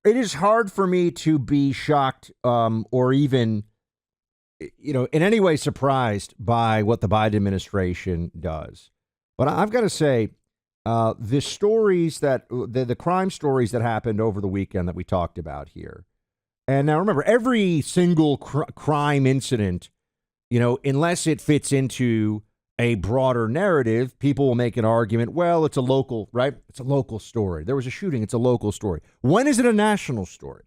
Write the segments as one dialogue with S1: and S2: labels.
S1: it is hard for me to be shocked or even, in any way surprised by what the Biden administration does. But I've got to say, the stories the crime stories that happened over the weekend that we talked about here. And now remember, every single crime incident, unless it fits into a broader narrative, people will make an argument. Well, it's a local, right? It's a local story. There was a shooting. It's a local story. When is it a national story?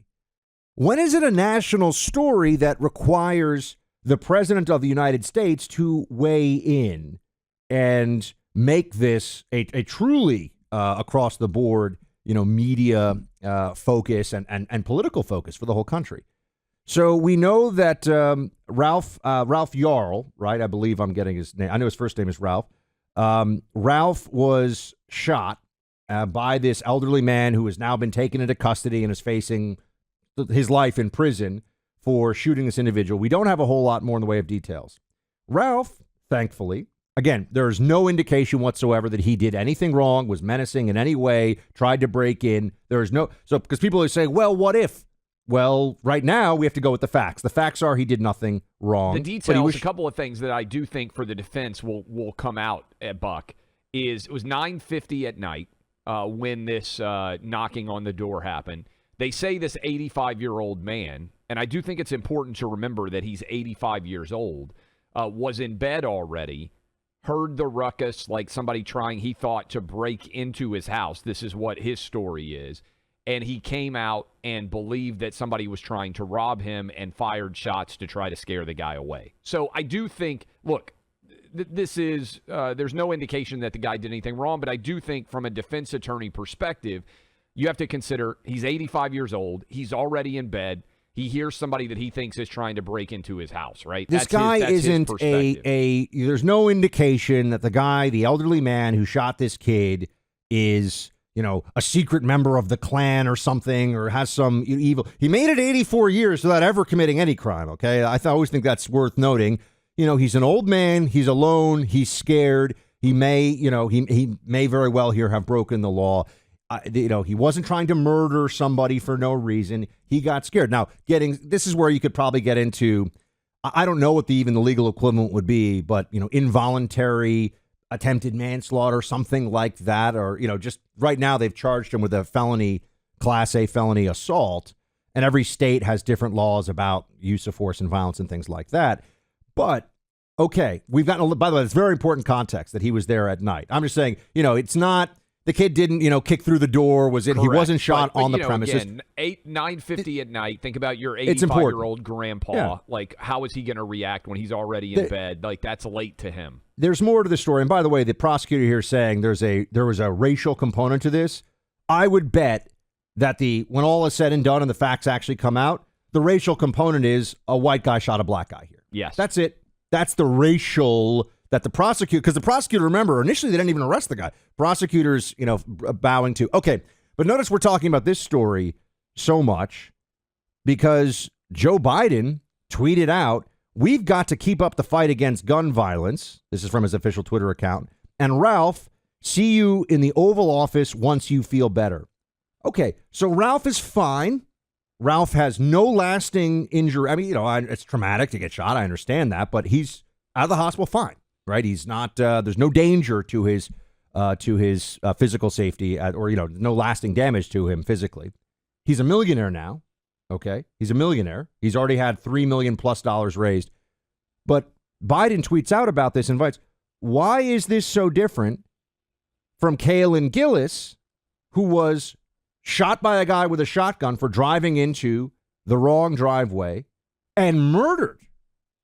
S1: When is it a national story that requires the president of the United States to weigh in and make this a truly across the board, media focus and political focus for the whole country? So we know that Ralph Yarl, right? I believe I'm getting his name. I know his first name is Ralph. Ralph was shot by this elderly man who has now been taken into custody and is facing his life in prison for shooting this individual. We don't have a whole lot more in the way of details. Ralph, thankfully, again, there's no indication whatsoever that he did anything wrong, was menacing in any way, tried to break in. Because people are saying, well, what if? Well, right now we have to go with the facts. The facts are he did nothing wrong.
S2: The details, a couple of things that I do think for the defense will come out at Buck is it was 9:50 at night when this knocking on the door happened. They say this 85-year-old man, and I do think it's important to remember that he's 85 years old, was in bed already, heard the ruckus like somebody trying, he thought, to break into his house. This is what his story is. And he came out and believed that somebody was trying to rob him and fired shots to try to scare the guy away. So I do think, look, this is, there's no indication that the guy did anything wrong, but I do think from a defense attorney perspective, you have to consider he's 85 years old. He's already in bed. He hears somebody that he thinks is trying to break into his house, right?
S1: This guy isn't there's no indication that the elderly man who shot this kid is, a secret member of the Klan or something, or has some evil. He made it 84 years without ever committing any crime, okay? I always think that's worth noting. He's an old man. He's alone. He's scared. He may, he may very well here have broken the law. He wasn't trying to murder somebody for no reason. He got scared. Now, this is where you could probably get into, I don't know what even the legal equivalent would be, but, involuntary attempted manslaughter, something like that. Or, just right now they've charged him with a Class A felony assault. And every state has different laws about use of force and violence and things like that. But, okay, we've gotten, by the way, it's very important context that he was there at night. I'm just saying, it's not, the kid didn't, kick through the door. Correct. He wasn't shot on the premises.
S2: Again, 9:50 at night. Think about your 85-year-old grandpa. Yeah. Like, how is he going to react when he's already in bed? Like, that's late to him.
S1: There's more to the story. And by the way, the prosecutor here is saying there was a racial component to this. I would bet that when all is said and done and the facts actually come out, the racial component is a white guy shot a black guy here.
S2: Yes.
S1: That's it. That's the racial that the prosecutor, because the prosecutor, remember, initially they didn't even arrest the guy. Prosecutors, bowing to. Okay, but notice we're talking about this story so much because Joe Biden tweeted out, "We've got to keep up the fight against gun violence." This is from his official Twitter account. And Ralph, see you in the Oval Office once you feel better. Okay, so Ralph is fine. Ralph has no lasting injury. I mean, it's traumatic to get shot. I understand that, but he's out of the hospital fine. Right, he's not. There's no danger to his physical safety, or no lasting damage to him physically. He's a millionaire now. Okay, he's a millionaire. He's already had $3 million+ raised. But Biden tweets out about this and invites, why is this so different from Kaylin Gillis, who was shot by a guy with a shotgun for driving into the wrong driveway and murdered?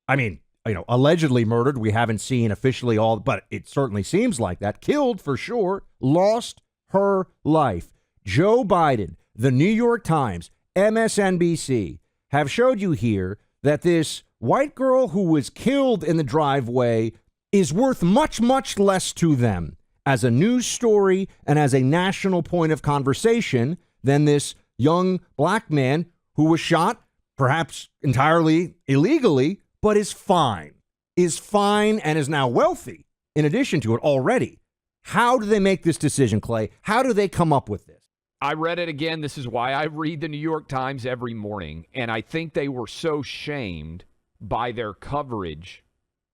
S1: I mean, allegedly murdered. We haven't seen officially all, but it certainly seems like that. Killed for sure, lost her life. Joe Biden, the New York Times, MSNBC have showed you here that this white girl who was killed in the driveway is worth much, much less to them as a news story and as a national point of conversation than this young black man who was shot, perhaps entirely illegally, but is fine and is now wealthy in addition to it already. How do they make this decision, Clay? How do they come up with this?
S2: I read it again. This is why I read the New York Times every morning. And I think they were so shamed by their coverage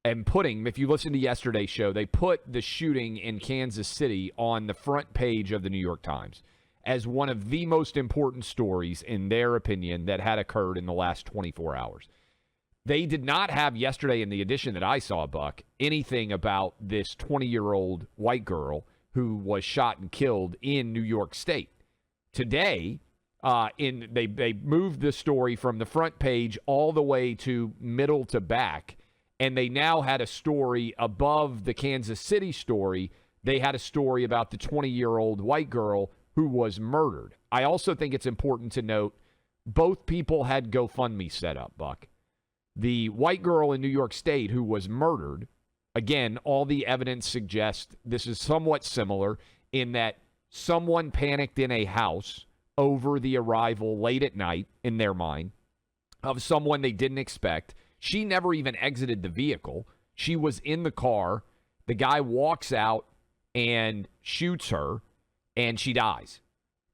S2: and if you listen to yesterday's show, they put the shooting in Kansas City on the front page of the New York Times as one of the most important stories, in their opinion, that had occurred in the last 24 hours. They did not have yesterday in the edition that I saw, Buck, anything about this 20-year-old white girl who was shot and killed in New York State. Today, they moved the story from the front page all the way to middle to back, and they now had a story above the Kansas City story. They had a story about the 20-year-old white girl who was murdered. I also think it's important to note both people had GoFundMe set up, Buck. The white girl in New York State who was murdered, again, all the evidence suggests this is somewhat similar in that someone panicked in a house over the arrival late at night, in their mind, of someone they didn't expect. She never even exited the vehicle. She was in the car. The guy walks out and shoots her, and she dies.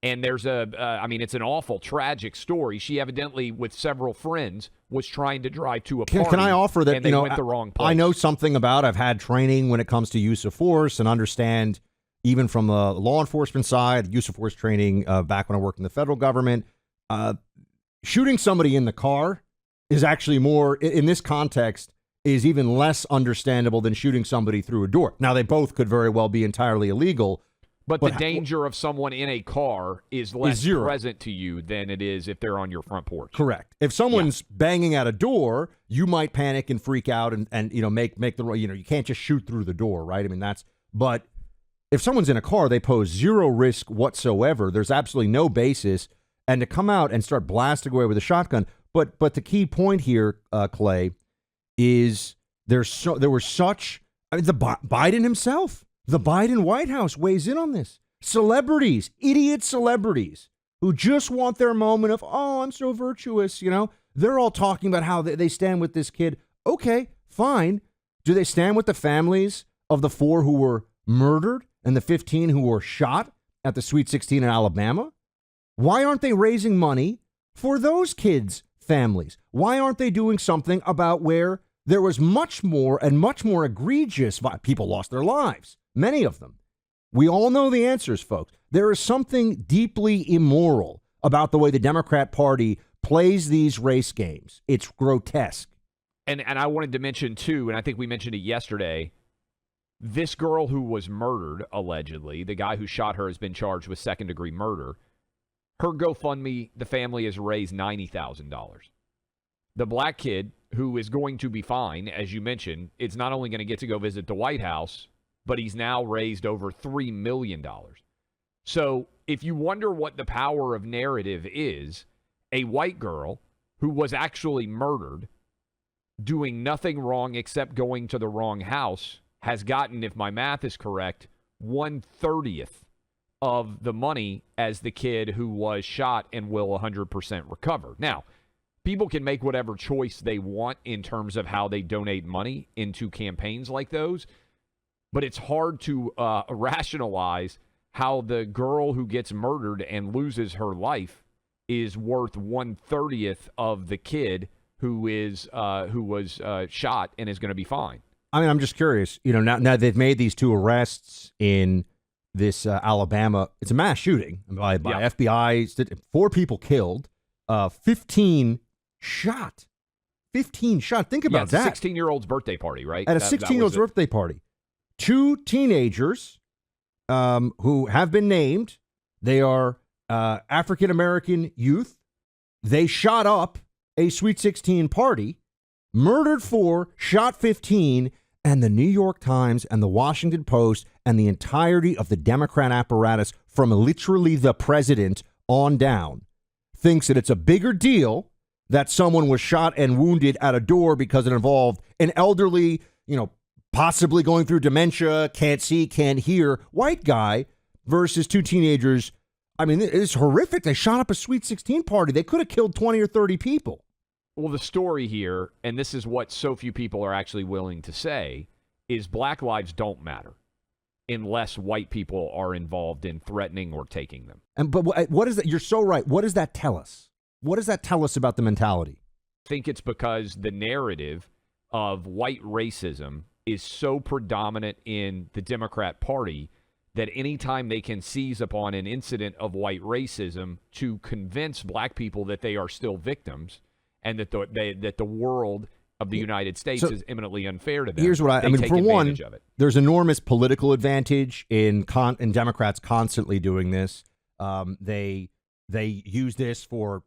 S2: And there's it's an awful, tragic story. She evidently, with several friends, was trying to drive to a party.
S1: Can I offer that,
S2: and they went the wrong place.
S1: I know something about, I've had training when it comes to use of force and understand, even from the law enforcement side, use of force training back when I worked in the federal government. Shooting somebody in the car is actually more, in this context, is even less understandable than shooting somebody through a door. Now, they both could very well be entirely illegal.
S2: But the danger of someone in a car is less
S1: zero.
S2: present to you than it is if they're on your front porch.
S1: Correct. If someone's banging at a door, you might panic and freak out and make the, you can't just shoot through the door, right? I mean, but if someone's in a car, they pose zero risk whatsoever. There's absolutely no basis. And to come out and start blasting away with a shotgun. But the key point here, Clay, is the Biden himself, the Biden White House weighs in on this. Celebrities, idiot celebrities who just want their moment of, oh, I'm so virtuous, they're all talking about how they stand with this kid. Okay, fine. Do they stand with the families of the 4 who were murdered and the 15 who were shot at the Sweet 16 in Alabama? Why aren't they raising money for those kids' families? Why aren't they doing something about where there was much more and much more egregious people lost their lives? Many of them. We all know the answers, folks. There is something deeply immoral about the way the Democrat Party plays these race games. It's grotesque.
S2: And I wanted to mention, too, and I think we mentioned it yesterday, this girl who was murdered, allegedly, the guy who shot her has been charged with second-degree murder. Her GoFundMe, the family has raised $90,000. The black kid, who is going to be fine, as you mentioned, it's not only going to get to go visit the White House, but he's now raised over $3 million. So if you wonder what the power of narrative is, a white girl who was actually murdered, doing nothing wrong except going to the wrong house, has gotten, if my math is correct, 1/30th of the money as the kid who was shot and will 100% recover. Now, people can make whatever choice they want in terms of how they donate money into campaigns like those, but it's hard to rationalize how the girl who gets murdered and loses her life is worth 1/30th of the kid who was shot and is going to be fine.
S1: I mean, I'm just curious. Now they've made these 2 arrests in this Alabama. It's a mass shooting by FBI. 4 people killed, 15 shot. 15 shot. Think about that.
S2: 16-year-old's birthday party, right?
S1: At a 16-year-old's birthday party. 2 teenagers who have been named. They are African-American youth. They shot up a Sweet 16 party, murdered 4, shot 15, and the New York Times and the Washington Post and the entirety of the Democrat apparatus, from literally the president on down, thinks that it's a bigger deal that someone was shot and wounded at a door because it involved an elderly, possibly going through dementia, can't see, can't hear, white guy versus 2 teenagers. I mean, it's horrific. They shot up a Sweet 16 party. They could have killed 20 or 30 people.
S2: Well, the story here, and this is what so few people are actually willing to say, is black lives don't matter. unless white people are involved in threatening or taking them.
S1: But what is that? You're so right. What does that tell us? What does that tell us about the mentality?
S2: I think it's because the narrative of white racism is so predominant in the Democrat Party that anytime they can seize upon an incident of white racism to convince black people that they are still victims and that the world of the United States is eminently unfair to them.
S1: Here's what I mean. For one,
S2: of it.
S1: There's enormous political advantage in Democrats constantly doing this. They use this for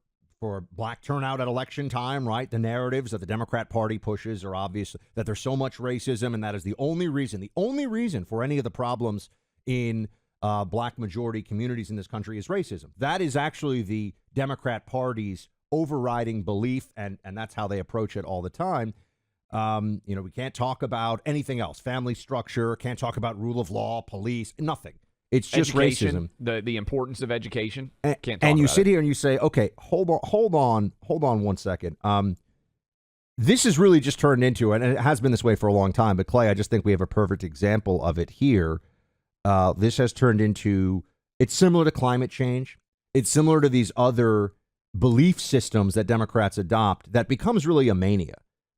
S1: black turnout at election time, right? The narratives that the Democrat Party pushes are obvious, that there's so much racism, and that is the only reason for any of the problems in black majority communities in this country is racism. That is actually the Democrat Party's overriding belief, and that's how they approach it all the time. We can't talk about anything else. Family structure, can't talk about rule of law, police, nothing. It's just
S2: education,
S1: racism.
S2: The importance of education. Can't talk
S1: and you
S2: about
S1: sit
S2: it.
S1: here and you say, okay, hold on 1 second. This has really just turned into, and it has been this way for a long time, but Clay, I just think we have a perfect example of it here. This has turned into, it's similar to climate change. It's similar to these other belief systems that Democrats adopt that becomes really a mania.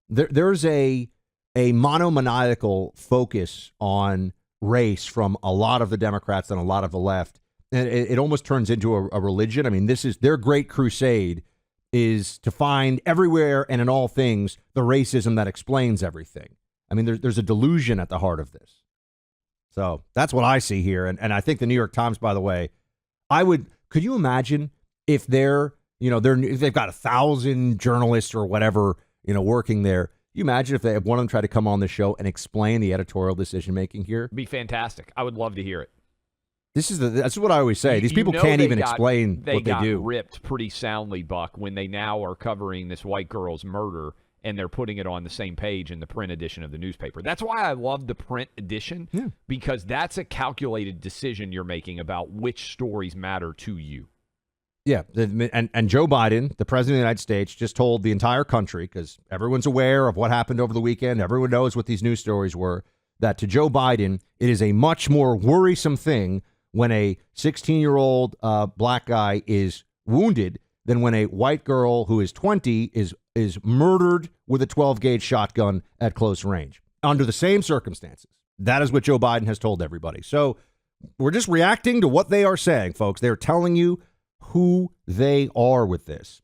S1: There's a monomaniacal focus on race from a lot of the Democrats and a lot of the left. And it almost turns into a religion. I mean, this is their great crusade, is to find everywhere and in all things the racism that explains everything. I mean, there's a delusion at the heart of this. So that's what I see here. And I think the New York Times, by the way, could you imagine if if they've got 1,000 journalists or whatever, working there. You imagine if one of them tried to come on the show and explain the editorial decision making here?
S2: It'd be fantastic. I would love to hear it.
S1: That's what I always say. These people can't even explain what they do.
S2: They got ripped pretty soundly, Buck, when they now are covering this white girl's murder and they're putting it on the same page in the print edition of the newspaper. That's why I love the print edition, because that's a calculated decision you're making about which stories matter to you.
S1: Yeah, and Joe Biden, the president of the United States, just told the entire country, because everyone's aware of what happened over the weekend, everyone knows what these news stories were, that to Joe Biden, it is a much more worrisome thing when a 16-year-old black guy is wounded than when a white girl who is 20 is murdered with a 12-gauge shotgun at close range under the same circumstances. That is what Joe Biden has told everybody. So we're just reacting to what they are saying, folks. They're telling you who they are with this.